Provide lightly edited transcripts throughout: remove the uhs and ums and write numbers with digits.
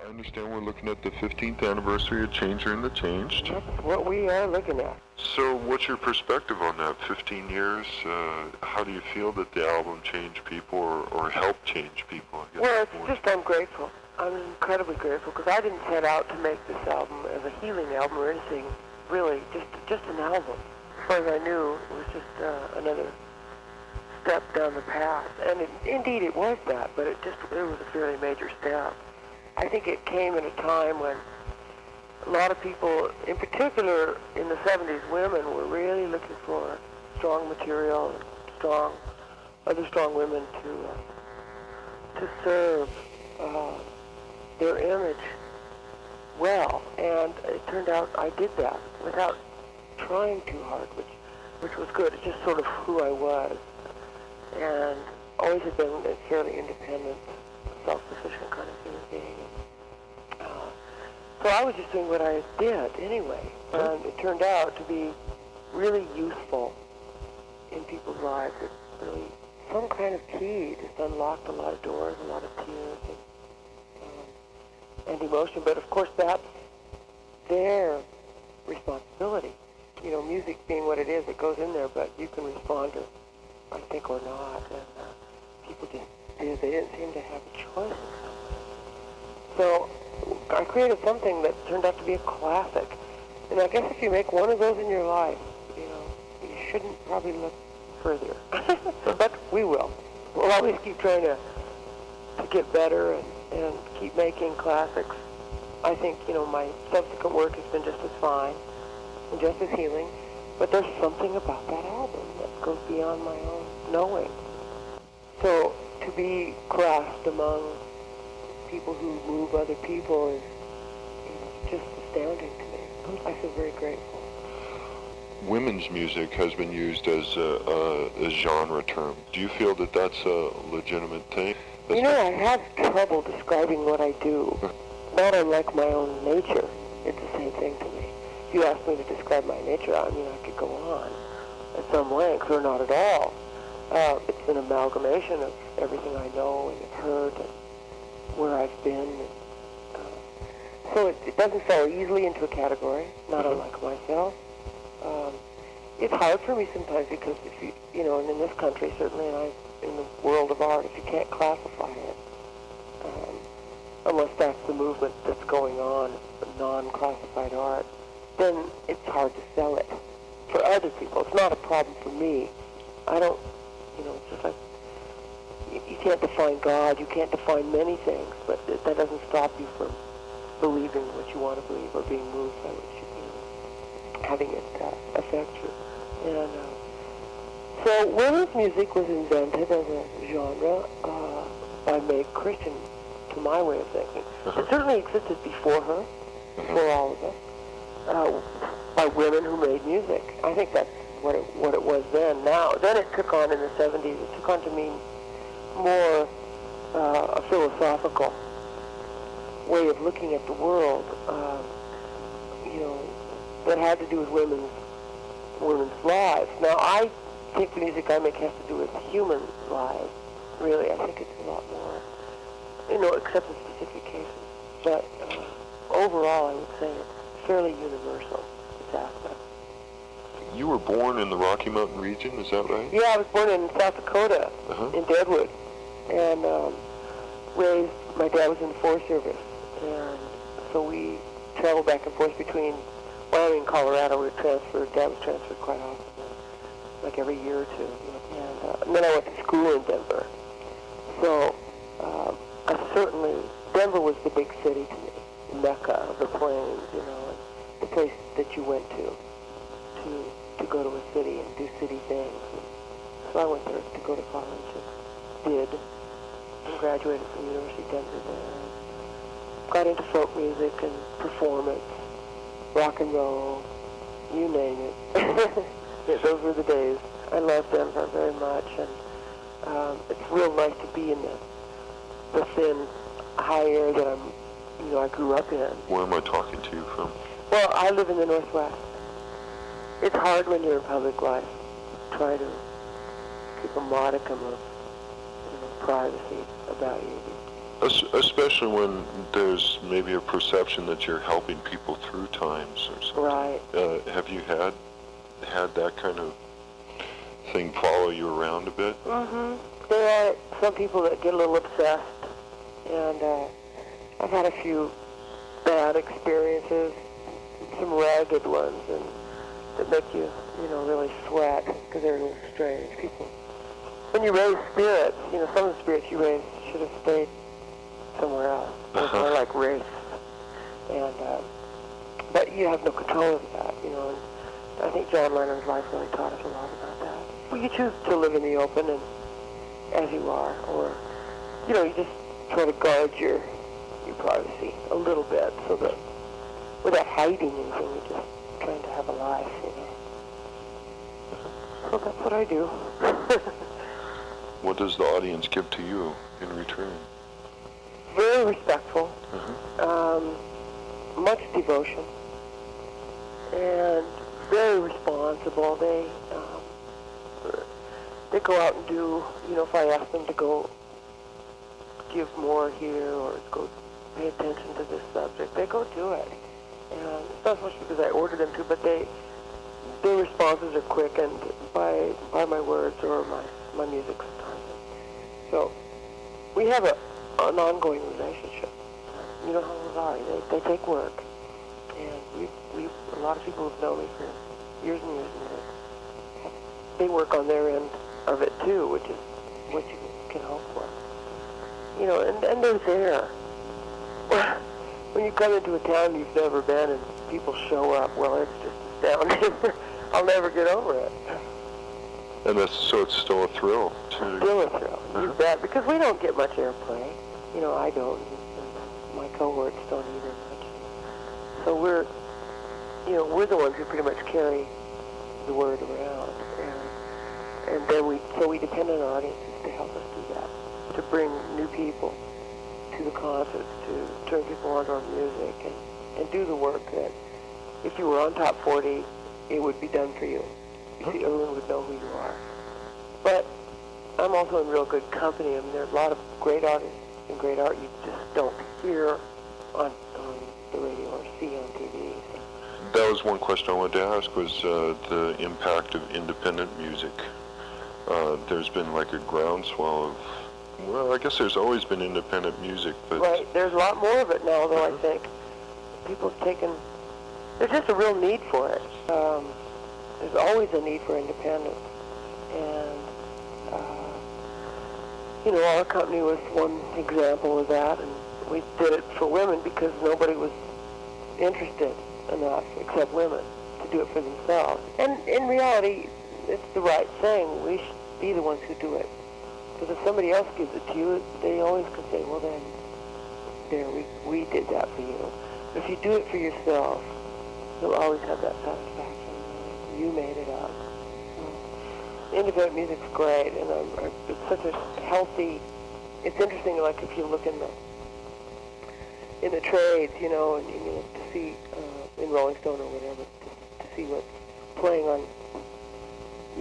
understand we're looking at the 15th anniversary of Changer and the Changed. That's what we are looking at. So what's your perspective on that? 15 years, how do you feel that the album changed people or helped change people? I guess Well, it's just I'm grateful. I'm incredibly grateful because I didn't set out to make this album as a healing album or anything, really, just an album. As far as I knew, it was just another step down the path. And indeed it was that, but it was a fairly major step. I think it came at a time when a lot of people, in particular in the 70s, women were really looking for strong material and other strong women to serve their image well. And it turned out I did that without trying too hard, which was good. It's just sort of who I was, and always have been a fairly independent, self-sufficient kind of human being. So I was just doing what I did anyway, and it turned out to be really useful in people's lives. It really, some kind of key just unlocked a lot of doors, a lot of tears and emotion. But of course that's their responsibility. You know, music being what it is, it goes in there, but you can respond to, I think, or not. And people just did. They didn't seem to have a choice. So I created something that turned out to be a classic. And I guess if you make one of those in your life, you know, you shouldn't probably look further. But we will. We'll always keep trying to get better and keep making classics. I think, you know, my subsequent work has been just as fine and just as healing, but there's something about that album that goes beyond my own knowing. So to be classed among people who move other people is just astounding to me. I feel very grateful. Women's music has been used as a genre term. Do you feel that that's a legitimate thing? You know, I have trouble describing what I do. Not unlike my own nature. It's the same thing to me. If you asked me to describe my nature, I mean, I could go on at some length or not at all. It's an amalgamation of everything I know and have heard and where I've been. So it doesn't fall easily into a category, not unlike myself. It's hard for me sometimes because if you know, and in this country certainly, and in the world of art, if you can't classify it, unless that's the movement that's going on, non-classified art, then it's hard to sell it for other people. It's not a problem for me. I don't, you know, it's just like, you can't define God, you can't define many things, but that doesn't stop you from believing what you want to believe or being moved by what you know, having it affect you. And so women's music was invented as a genre by Meg Christian, to my way of thinking. It certainly existed before her, before all of us, by women who made music. I think that's what it was then. Then it took on in the 70s, it took on to mean more a philosophical way of looking at the world, you know, that had to do with women's lives. Now, I think the music I make has to do with human lives, really. I think it's a lot more, you know, except in specific cases. But overall, I would say it's fairly universal, this aspect. You were born in the Rocky Mountain region, is that right? Yeah, I was born in South Dakota, in Deadwood, and raised, my dad was in the Forest Service, and so we traveled back and forth between Wyoming and Colorado. We were transferred, Dad was transferred quite often, like every year or two, you know. And then I went to school in Denver. So Denver was the big city to me, the Mecca of the plains, you know, and the place that you went to go to a city and do city things. And so I went there to go to college and did, and graduated from the University of Denver there. And got into folk music and performance, rock and roll, you name it. Yeah, those were the days. I love Denver very much, and it's real nice to be in the thin, high air that I grew up in. Where am I talking to you from? Well, I live in the Northwest. It's hard when you're in public life. Try to keep a modicum of privacy about you. Especially when there's maybe a perception that you're helping people through times or something. Right. Have you had that kind of thing follow you around a bit? Mm-hmm. There are some people that get a little obsessed, and I've had a few bad experiences, some ragged ones, and that make you, really sweat because they're a little strange people. When you raise spirits, some of the spirits you raised should have stayed somewhere else. They're more like wraiths, and but you have no control of that, And I think John Lennon's life really taught us a lot about that. Well, you choose to live in the open and as you are, or you just try to guard your privacy a little bit, so that without hiding anything, you're just trying to have a life, So that's what I do. What does the audience give to you in return? Very respectful, much devotion, and very responsible. They go out and do, if I ask them to go give more here or go pay attention to this subject, they go do it. And it's not so much because I ordered them to, but their responses are quickened by my words or my music sometimes. So we have an ongoing relationship. You know how those are. They take work. And a lot of people have known me for years and years and years. They work on their end of it too, which is what you can hope for. And they're there. When you come into a town you've never been and people show up, well, it's just astounding. I'll never get over it. And so it's still a thrill. Still a thrill, you bet, because we don't get much airplay. I don't, and my cohorts don't either much. So we're the ones who pretty much carry the word around, and then we depend on our audiences to help us do that, to bring new people to the concerts, to turn people onto our music, and do the work that if you were on Top 40, it would be done for you. You see, everyone would know who you are. But I'm also in real good company. I mean, there are a lot of great artists and great art you just don't hear on the radio or see on TV. So. That was one question I wanted to ask, was the impact of independent music. There's been like a groundswell of, well, I guess there's always been independent music, but... Right, there's a lot more of it now, though, I think. People have taken... There's just a real need for it. There's always a need for independence. And, our company was one example of that, and we did it for women because nobody was interested enough, except women, to do it for themselves. And in reality, it's the right thing. We should be the ones who do it. Because if somebody else gives it to you, they always can say, well then, there, we did that for you. But if you do it for yourself, you'll always have that satisfaction. You made it up. Independent music's great, and it's such a healthy, it's interesting, like if you look in the trades, and you look to see, in Rolling Stone or whatever, to see what's playing on,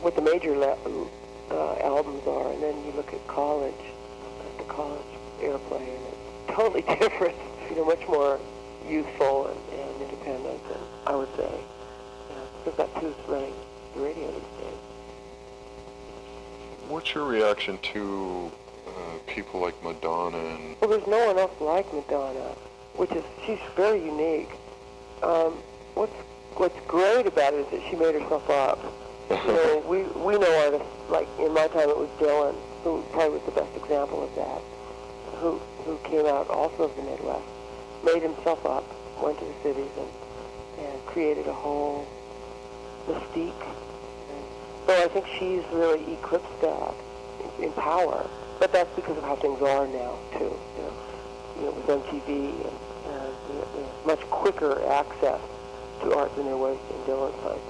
what the major albums are, and then you look at the college airplay, and it's totally different, much more youthful and independent, and I would say, because that's who's running the radio these days. What's your reaction to people like Madonna? Well, there's no one else like Madonna, she's very unique. What's great about it is that she made herself up. We know artists, like in my time it was Dylan, who probably was the best example of that, who came out also of the Midwest, made himself up, went to the cities and created a whole mystique. So I think she's really eclipsed that in power, but that's because of how things are now too. With MTV and much quicker access to art than there was in Dylan's time.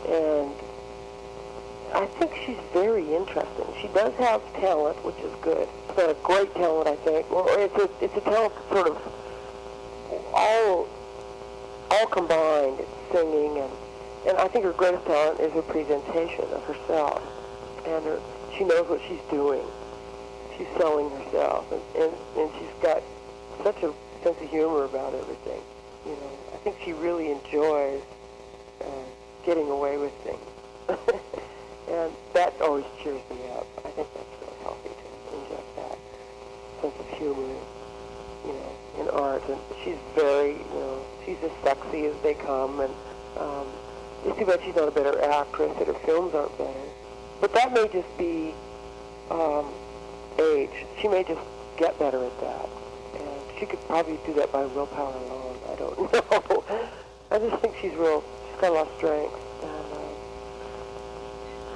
And I think she's very interesting. She does have talent, which is good. It's a great talent, I think. Well, it's a talent that's sort of all combined. It's singing, and I think her greatest talent is her presentation of herself. And she knows what she's doing. she's selling herself, and she's got such a sense of humor about everything. You know, I think she really enjoys getting away with things. And that always cheers me up. I think that's really healthy to inject that sense of humor, you know, in art. And she's very, you know, she's as sexy as they come. And it's too bad she's not a better actress, that her films aren't better. But that may just be age. She may just get better at that. And she could probably do that by willpower alone. I don't know. I just think she's got a lot of strength.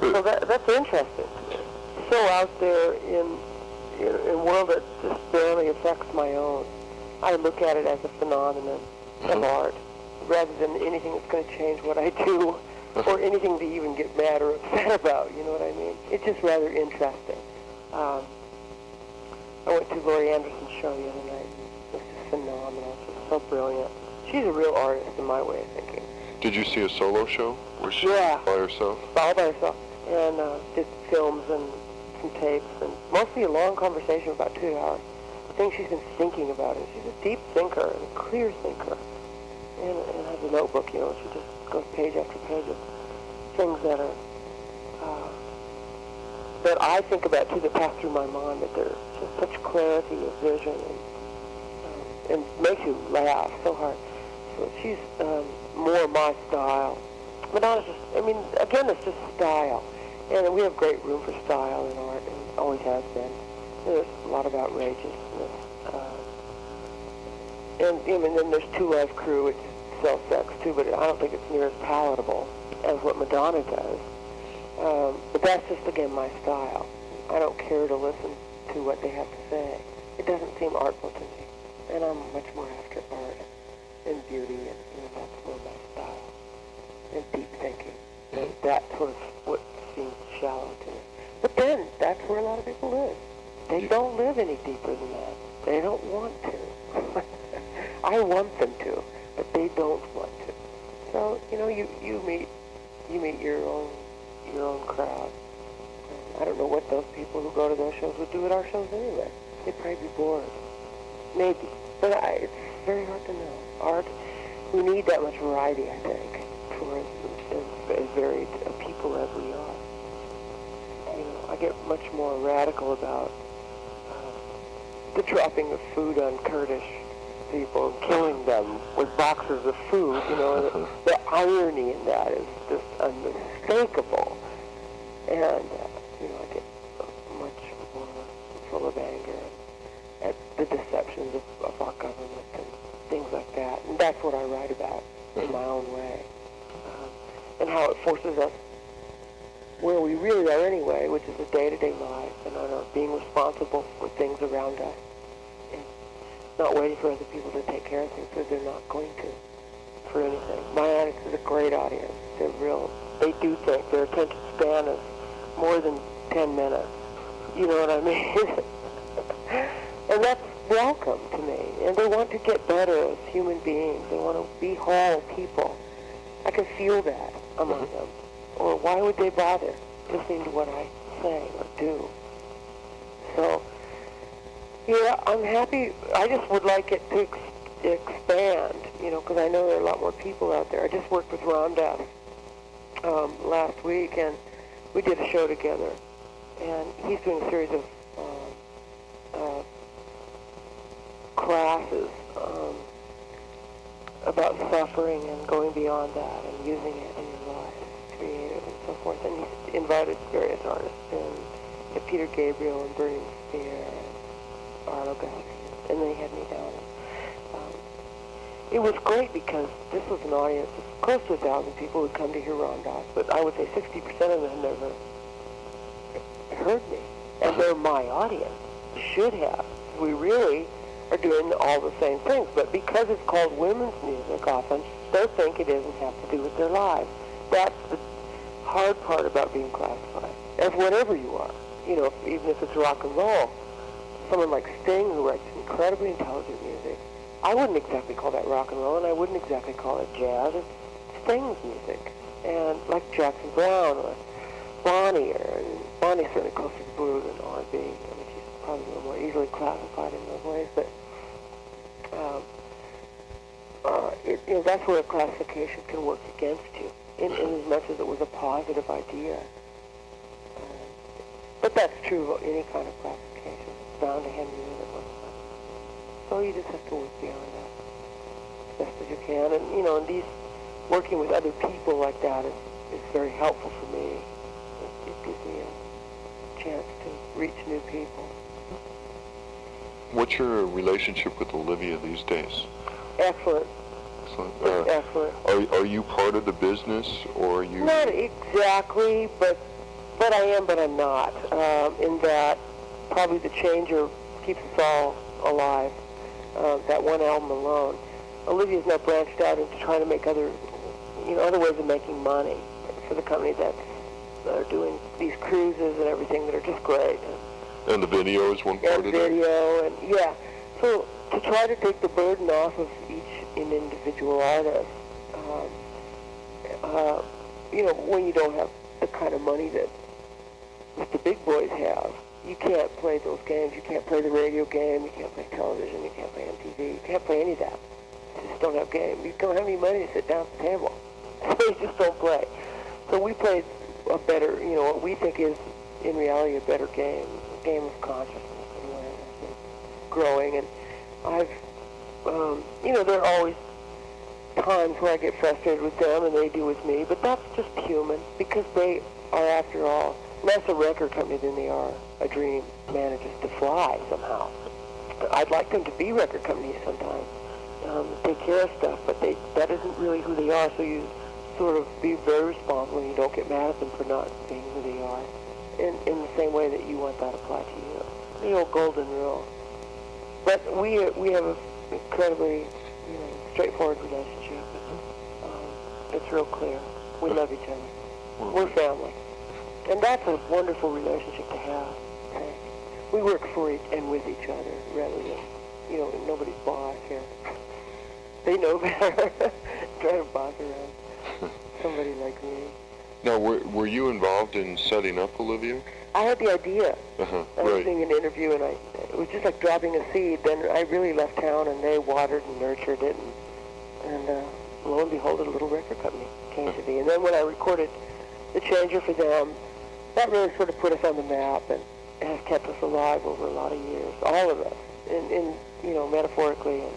So that's interesting. So out there in a world that just barely affects my own, I look at it as a phenomenon of art, rather than anything that's going to change what I do, or anything to even get mad or upset about, you know what I mean? It's just rather interesting. I went to Laurie Anderson's show the other night, and it was just phenomenal. It was so brilliant. She's a real artist in my way of thinking. Did you see a solo show where she was by herself? All by herself. And did films and some tapes, and mostly a long conversation, about 2 hours. The things she's been thinking about it. She's a deep thinker and a clear thinker. And has a notebook, you know, she just goes page after page of things that are, that I think about too, that pass through my mind, but there's just such clarity of vision, and makes you laugh so hard. So she's more my style. Madonna's just, I mean, again, it's just style. And we have great room for style in art, and always has been. There's a lot of outrageousness. And then there's Two Live Crew, which sells sex too, but I don't think it's near as palatable as what Madonna does. But that's just, again, my style. I don't care to listen to what they have to say. It doesn't seem artful to me. And I'm much more after art and beauty, and that's more my style. And deep thinking. And that's sort of what seems shallow to me. But then, that's where a lot of people live. They don't live any deeper than that. They don't want to. I want them to, but they don't want to. So, you meet your own crowd. I don't know what those people who go to those shows would do at our shows anyway. They'd probably be bored. Maybe. But it's very hard to know. Art, we need that much variety, I think, for as varied a people as we are. I get much more radical about the dropping of food on Kurdish people and killing them with boxes of food. The irony in that is just unmistakable. And, I get much more full of anger at the deceptions of our government and things like that. And that's what I write about in my own way. And how it forces us where we really are anyway, which is a day-to-day life, and on our being responsible for things around us, and not waiting for other people to take care of things, because they're not going to, for anything. My audience is a great audience. They do think their attention span is more than 10 minutes. You know what I mean? And that's welcome to me. And they want to get better as human beings. They want to be whole people. I can feel that among them. Or why would they bother listening to what I say or do? So, I'm happy. I just would like it to expand, because I know there are a lot more people out there. I just worked with Randle last week, and we did a show together. And he's doing a series of classes about suffering and going beyond that and using it in your life. Creative and so forth, and he's invited various artists, and Peter Gabriel and Burning Spear and Arlo Guthrie, and they had me down. It was great because this was an audience of close to 1,000 people who come to hear Randle, but I would say 60% of them had never heard me, and they're my audience. Should have. We really are doing all the same things, but because it's called women's music, often they think it doesn't have to do with their lives. That's the hard part about being classified as whatever you are. Even if it's rock and roll. Someone like Sting, who writes incredibly intelligent music, I wouldn't exactly call that rock and roll, and I wouldn't exactly call it jazz. It's Sting's music. And like Jackson Browne or Bonnie, and Bonnie's certainly closer to blues than R&B. I mean, she's probably a little more easily classified in those ways, but that's where a classification can work against you, in as much as it was a positive idea. But that's true of any kind of classification. It's bound to hand you in at one time. So you just have to work beyond that as best as you can. And, and these, working with other people like that is very helpful for me. It gives me a chance to reach new people. What's your relationship with Olivia these days? Excellent. Excellent. Excellent. Are you part of the business, or are you? Not exactly, but I am, but I'm not. In that, probably the changer keeps us all alive. That one album alone. Olivia's now branched out into trying to make other ways of making money for the company that are doing these cruises and everything that are just great. And the video is one part of it? And video, and yeah. So to try to take the burden off of each individual artist, when you don't have the kind of money that the big boys have, you can't play those games. You can't play the radio game. You can't play television. You can't play MTV. You can't play any of that. You just don't have game. You don't have any money to sit down at the table. So you just don't play. So we played a better, what we think is, in reality, a better game, a game of consciousness and awareness and growing. And I've, there are always times where I get frustrated with them and they do with me, but that's just human, because they are, after all, less a record company than they are a dream manages to fly somehow. I'd like them to be record companies sometimes, take care of stuff, but that isn't really who they are, so you sort of be very responsible and you don't get mad at them for not being who they are, in the same way that you want that applied to you. The old golden rule. But we have an incredibly, straightforward relationship. It's real clear. We love each other. We're family. And that's a wonderful relationship to have. Okay? We work for and with each other rather than, nobody's boss here. They know better. Trying to boss around somebody like me. Now, were you involved in setting up Olivia? I had the idea. I was right. Doing an interview, and it was just like dropping a seed. Then I really left town, and they watered and nurtured it, and lo and behold, a little record company came to be. And then when I recorded The Changer for them, that really sort of put us on the map and has kept us alive over a lot of years, all of us, in metaphorically and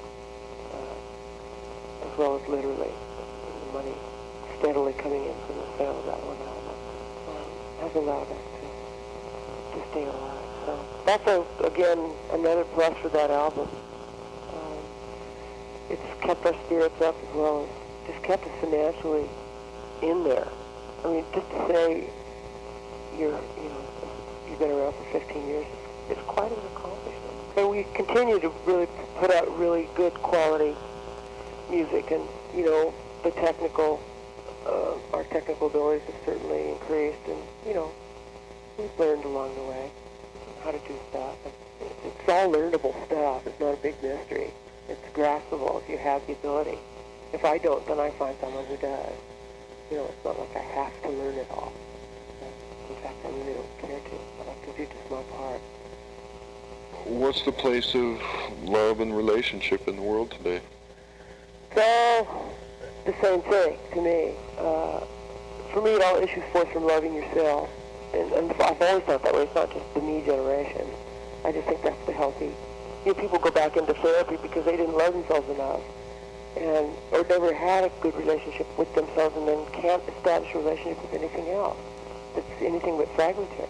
as well as literally. And the money steadily coming in from the sale of that one album has allowed us to stay alive. So that's, again, another plus for that album. It's kept our spirits up as well as just kept us financially in there. I mean, just to say you've been around for 15 years is quite an accomplishment. And we continue to really put out really good quality music, and the technical, our technical abilities have certainly increased, and we've learned along the way how to do stuff. It's all learnable stuff. It's not a big mystery. It's graspable if you have the ability. If I don't, then I find someone who does. It's not like I have to learn it all. In fact, I really don't care to. I like to do just my part. What's the place of love and relationship in the world today? It's all the same thing to me. For me, it all issues forth from loving yourself. And I've always thought that way. It's not just the me generation. I just think that's the healthy. People go back into therapy because they didn't love themselves enough, or never had a good relationship with themselves, and then can't establish a relationship with anything else that's anything but fragmentary.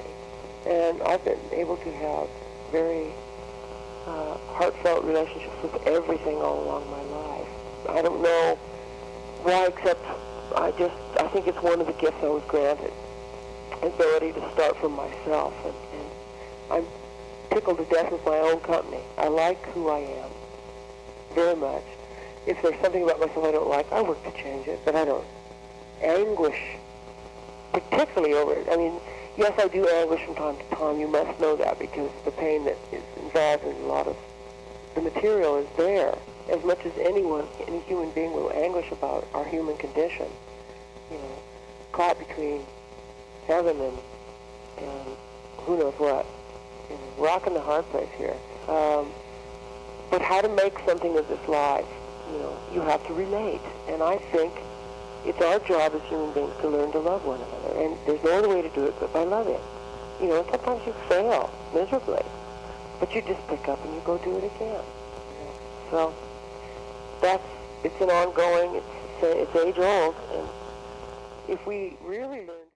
And I've been able to have very heartfelt relationships with everything all along my life. I don't know why, except I think it's one of the gifts I was granted, ability to start from myself, and I'm tickled to death with my own company. I like who I am very much. If there's something about myself I don't like, I work to change it, but I don't anguish particularly over it. I mean, yes, I do anguish from time to time. You must know that, because the pain that is involved in a lot of the material is there. As much as any human being will anguish about our human condition, caught between heaven and who knows what. rocking the hard place here. But how to make something of this live, you have to relate. And I think it's our job as human beings to learn to love one another. And there's no other way to do it but by loving. Sometimes you fail miserably, but you just pick up and you go do it again. So it's an ongoing, it's age old, and if we really learn